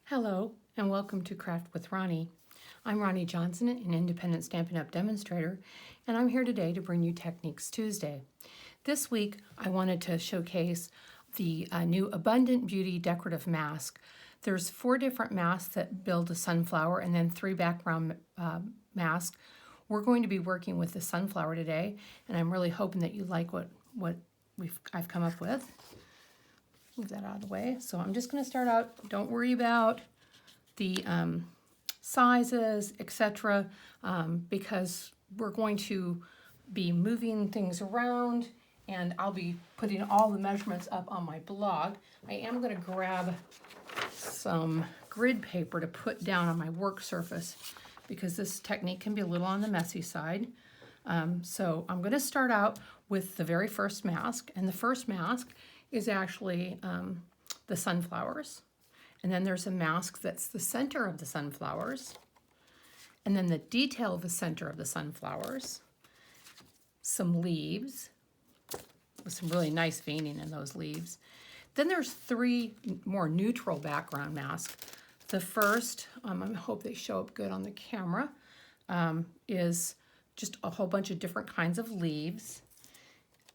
Hello and welcome to Craft with Ronnie. I'm Ronnie Johnson, an independent Stampin' Up! Demonstrator, and I'm here today to bring you Techniques Tuesday. This week I wanted to showcase the new Abundant Beauty decorative mask. There's 4 different masks that build a sunflower and then 3 background masks. We're going to be working with the sunflower today, and I'm really hoping that you like what I've come up with. Move that out of the way. So I'm just going to start out. Don't worry about the sizes, etc., because we're going to be moving things around, and I'll be putting all the measurements up on my blog. I am going to grab some grid paper to put down on my work surface because this technique can be a little on the messy side. So I'm going to start out with the very first mask, and the first mask is actually the sunflowers. And then there's a mask that's the center of the sunflowers. And then the detail of the center of the sunflowers. Some leaves with some really nice veining in those leaves. Then there's 3 more neutral background masks. The first, I hope they show up good on the camera, is just a whole bunch of different kinds of leaves.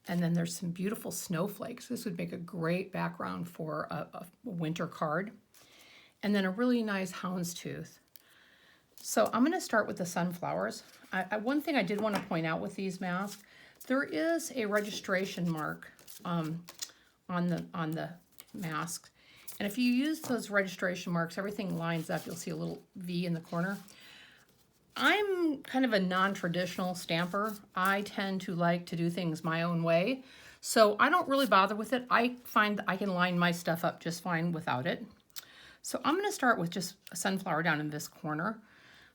And then there's some beautiful snowflakes. This would make a great background for a winter card. And then a really nice houndstooth. So I'm going to start with the sunflowers. One thing I did want to point out with these masks, there is a registration mark on the mask. And if you use those registration marks, everything lines up. You'll see a little V in the corner. I'm kind of a non-traditional stamper. I tend to like to do things my own way. So I don't really bother with it. I find that I can line my stuff up just fine without it. So I'm going to start with just a sunflower down in this corner.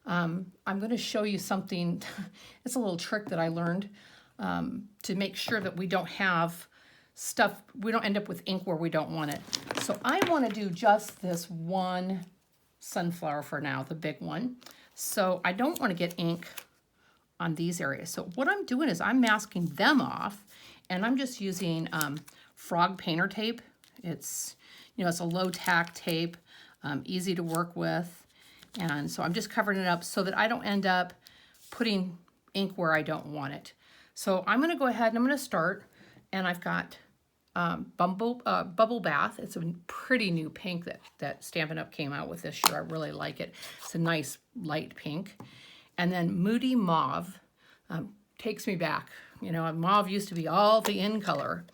I'm going to show you something. It's a little trick that I learned to make sure that we don't have stuff, we don't end up with ink where we don't want it. So I want to do just this one sunflower for now, the big one. So I don't want to get ink on these areas. So what I'm doing is I'm masking them off, and I'm just using frog painter tape. It's, it's a low tack tape, easy to work with. And so I'm just covering it up so that I don't end up putting ink where I don't want it. So I'm going to go ahead and I'm going to start, and I've got Bubble Bath. It's a pretty new pink that Stampin' Up! Came out with this year. I really like it. It's a nice light pink. And then Moody Mauve takes me back. Mauve used to be all the in color.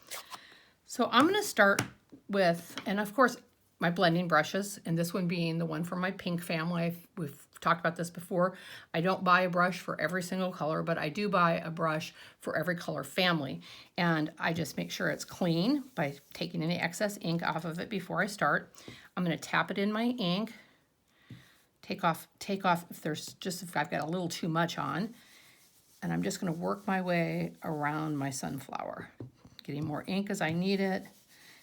So I'm going to start with, and of course, my blending brushes, and this one being the one from my pink family. We've talked about this before. I don't buy a brush for every single color, but I do buy a brush for every color family. And I just make sure it's clean by taking any excess ink off of it before I start. I'm going to tap it in my ink, take off if I've got a little too much on, and I'm just going to work my way around my sunflower, getting more ink as I need it,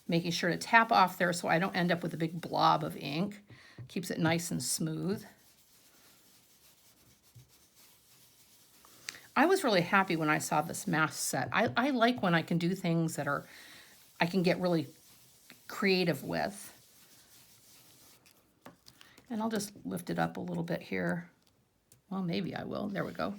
making sure to tap off there so I don't end up with a big blob of ink. Keeps it nice and smooth. I was really happy when I saw this mask set. I like when I can do things that I can get really creative with. And I'll just lift it up a little bit here. Well, maybe I will. There we go.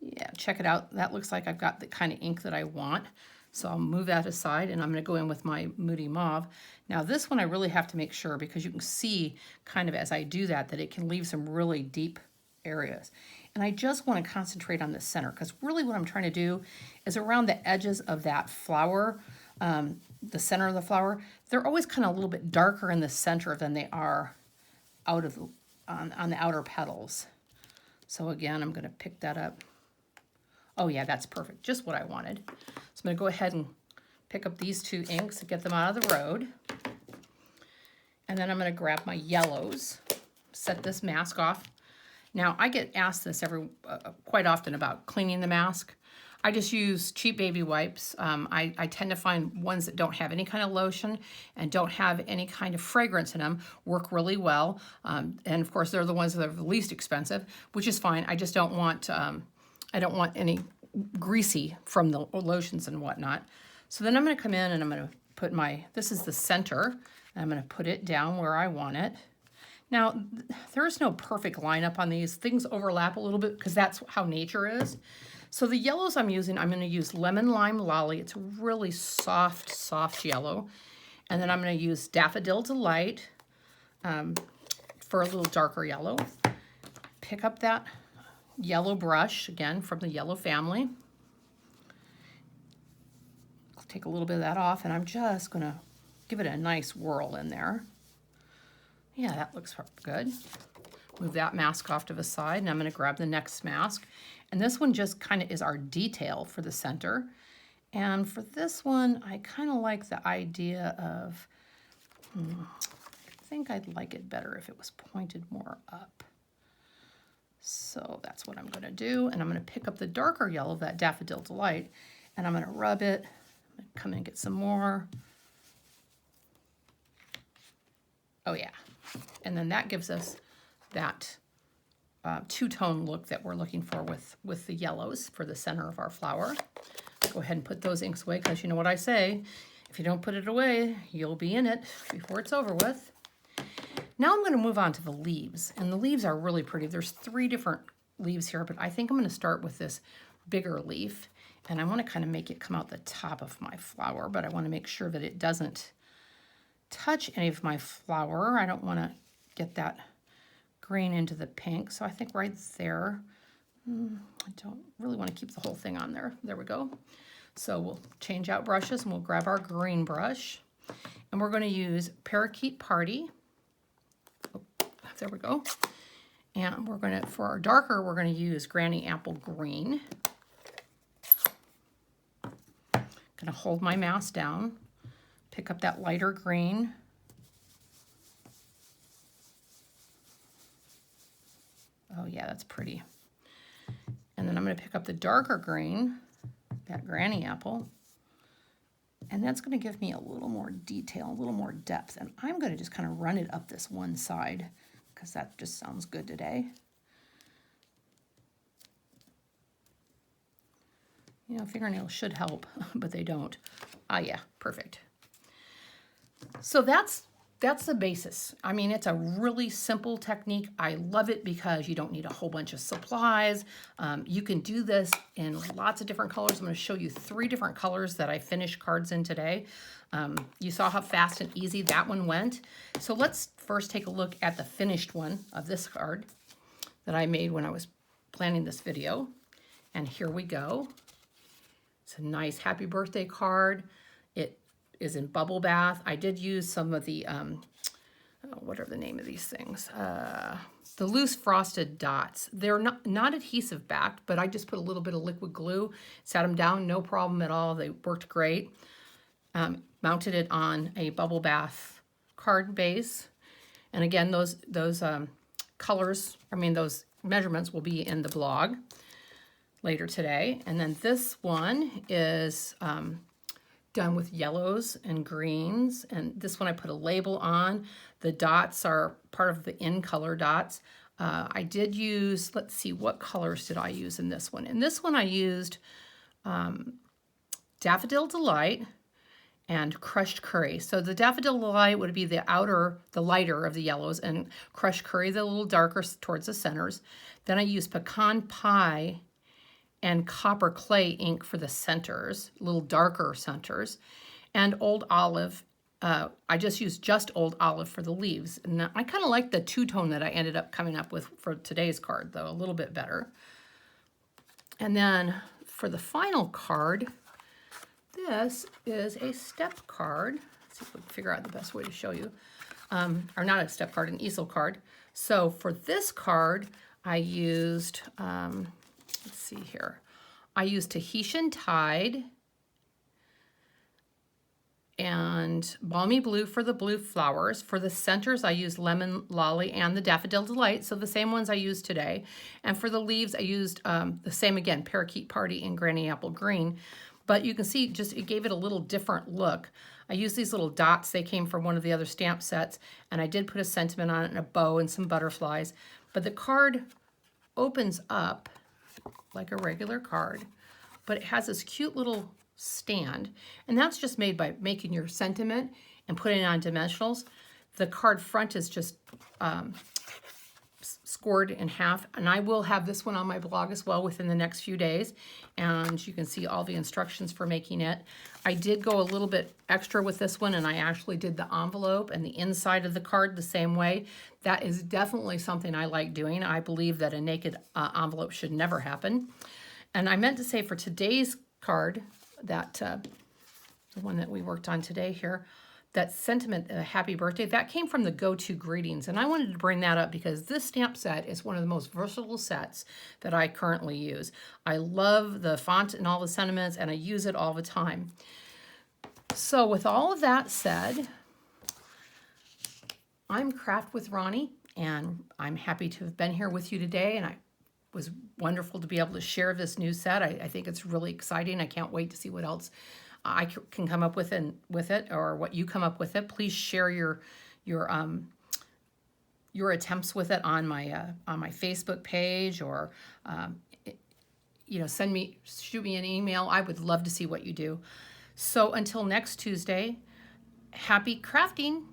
Yeah, check it out. That looks like I've got the kind of ink that I want. So I'll move that aside, and I'm going to go in with my Moody Mauve. Now this one I really have to make sure, because you can see kind of as I do that it can leave some really deep areas. And I just want to concentrate on the center, because really what I'm trying to do is around the edges of that flower, the center of the flower, they're always kind of a little bit darker in the center than they are out of on the outer petals. So again, I'm going to pick that up. Oh yeah, that's perfect, just what I wanted. So I'm going to go ahead and pick up these 2 inks and get them out of the road. And then I'm going to grab my yellows, set this mask off. Now, I get asked this quite often about cleaning the mask. I just use cheap baby wipes. I tend to find ones that don't have any kind of lotion and don't have any kind of fragrance in them work really well. And of course, they're the ones that are the least expensive, which is fine. I just don't want any greasy from the lotions and whatnot. So then I'm going to come in and I'm going to put this is the center, and I'm going to put it down where I want it. Now, there's no perfect lineup on these. Things overlap a little bit because that's how nature is. So the yellows I'm using, I'm going to use Lemon Lime Lolly. It's a really soft, soft yellow. And then I'm going to use Daffodil Delight for a little darker yellow. Pick up that yellow brush, again, from the yellow family. I'll take a little bit of that off, and I'm just going to give it a nice whirl in there. Yeah, that looks good. Move that mask off to the side, and I'm going to grab the next mask. And this one just kind of is our detail for the center. And for this one, I kind of like the idea of, I think I'd like it better if it was pointed more up. So that's what I'm going to do. And I'm going to pick up the darker yellow, that Daffodil Delight, and I'm going to rub it. I'm going to come in and get some more. Oh yeah. And then that gives us that two-tone look that we're looking for with the yellows for the center of our flower. Go ahead and put those inks away, because you know what I say, if you don't put it away, you'll be in it before it's over with. Now I'm going to move on to the leaves, and the leaves are really pretty. There's 3 different leaves here, but I think I'm going to start with this bigger leaf, and I want to kind of make it come out the top of my flower, but I want to make sure that it doesn't touch any of my flower. I don't want to get that green into the pink, so I think right there. I don't really want to keep the whole thing on there. There we go. So we'll change out brushes, and we'll grab our green brush, and we're going to use Parakeet Party. Oh, there we go. And we're going to, for our darker, we're going to use Granny Apple Green. Going to hold my mouse down, pick up that lighter green. Oh yeah, that's pretty. And then I'm going to pick up the darker green, that Granny Apple, and that's going to give me a little more detail, a little more depth. And I'm going to just kind of run it up this one side, because that just sounds good today. You know, fingernails should help, but they don't. Ah, yeah, perfect. So that's the basis. I mean, it's a really simple technique. I love it because you don't need a whole bunch of supplies. You can do this in lots of different colors. I'm going to show you 3 different colors that I finished cards in today. You saw how fast and easy that one went. So let's first take a look at the finished one of this card that I made when I was planning this video. And here we go. It's a nice happy birthday card. It is in Bubble Bath. I did use some of the, what are the name of these things? The loose frosted dots. They're not adhesive backed, but I just put a little bit of liquid glue, sat them down, no problem at all. They worked great. Mounted it on a Bubble Bath card base. And again, those colors, I mean, those measurements will be in the blog later today. And then this one is done with yellows and greens, and this one I put a label on. The dots are part of the in color dots. I did use, let's see, what colors did I use in this one? In this one I used Daffodil Delight and Crushed Curry. So the Daffodil Delight would be the outer, the lighter of the yellows, and Crushed Curry the little darker towards the centers. Then I used Pecan Pie and Copper Clay ink for the centers, little darker centers, and Old Olive. I just used Old Olive for the leaves. And I kind of like the two-tone that I ended up coming up with for today's card, though, a little bit better. And then for the final card, this is a step card. Let's see if we can figure out the best way to show you. Or not a step card, an easel card. So for this card, I used... let's see here. I used Tahitian Tide and Balmy Blue for the blue flowers. For the centers, I used Lemon Lolly and the Daffodil Delight, so the same ones I used today. And for the leaves, I used the same again, Parakeet Party and Granny Apple Green. But you can see just it gave it a little different look. I used these little dots. They came from one of the other stamp sets, and I did put a sentiment on it and a bow and some butterflies. But the card opens up like a regular card, but it has this cute little stand, and that's just made by making your sentiment and putting it on dimensionals. The card front is just scored in half, and I will have this one on my blog as well within the next few days, and you can see all the instructions for making it. I did go a little bit extra with this one, and I actually did the envelope and the inside of the card the same way. That is definitely something I like doing. I believe that a naked envelope should never happen. And I meant to say for today's card, that the one that we worked on today here, that sentiment, happy birthday, that came from the Go-To Greetings. And I wanted to bring that up because this stamp set is one of the most versatile sets that I currently use. I love the font and all the sentiments, and I use it all the time. So with all of that said, I'm Craft with Ronnie, and I'm happy to have been here with you today, and it was wonderful to be able to share this new set. I think it's really exciting. I can't wait to see what else I can come up with it, or what you come up with it. Please share your attempts with it on my Facebook page, or shoot me an email. I would love to see what you do. So until next Tuesday, happy crafting.